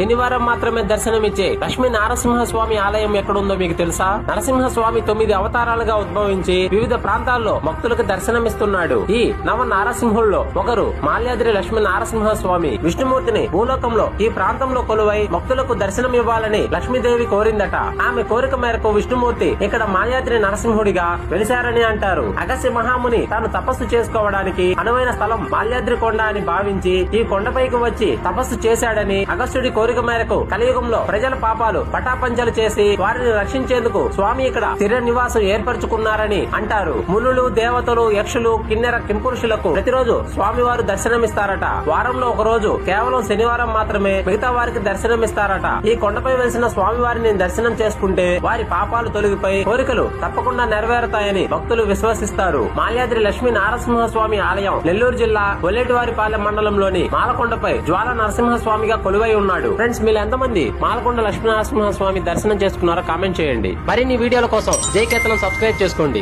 శనివారం మాత్రమే దర్శనమిచ్చే లక్ష్మీ నరసింహస్వామి ఆలయం ఎక్కడుందో మీకు తెలుసా? నరసింహస్వామి 9 అవతారాలుగా ఉద్భవించి వివిధ ప్రాంతాల్లో భక్తులకు దర్శనమిస్తున్నాడు. ఈ నవ నారసింహుల్లో ఒకరు మాల్యాద్రి లక్ష్మీ నరసింహస్వామి. విష్ణుమూర్తిని భూలోకంలో ఈ ప్రాంతంలో కొలువై భక్తులకు దర్శనం ఇవ్వాలని లక్ష్మీదేవి కోరిందట. ఆమె కోరిక మేరకు విష్ణుమూర్తి ఇక్కడ మాల్యాద్రి నరసింహుడిగా వెలిశారని అంటారు. అగస్త్య మహాముని తాను తపస్సు చేసుకోవడానికి అనువైన స్థలం మాల్యాద్రి కొండ అని భావించి ఈ కొండపైకి వచ్చి తపస్సు చేశాడని, అగస్త్యుడి కోరిక మేరకు కలియుగంలో ప్రజల పాపాలు పటాపంచలు చేసి వారిని రక్షించేందుకు స్వామి ఇక్కడ స్థిర నివాసం ఏర్పరచుకున్నారని అంటారు. మునులు, దేవతలు, యక్షులు, కిన్నెర కింపురుషులకు ప్రతిరోజు స్వామివారు దర్శనమిస్తారట. వారంలో ఒక రోజు కేవలం శనివారం మాత్రమే మిగతా వారికి దర్శనమిస్తారట. ఈ కొండపై వెలిసిన స్వామివారిని దర్శనం చేసుకుంటే వారి పాపాలు తొలగిపోయి కోరికలు తప్పకుండా నెరవేరుతాయని భక్తులు విశ్వసిస్తారు. మాల్యాద్రి లక్ష్మీ నరసింహస్వామి ఆలయం నెల్లూరు జిల్లా ఒల్లేటివారిపాలెం మండలంలోని మాలకొండపై జ్వాల నరసింహస్వామిగా కొలువై ఉన్నాడు. ఫ్రెండ్స్, మీరు ఎంతమంది మాలకొండ లక్ష్మీ నరసింహస్వామి దర్శనం చేసుకున్నారో కామెంట్ చేయండి. మరిన్ని వీడియోల కోసం జై కేతనం సబ్స్క్రైబ్ చేసుకోండి.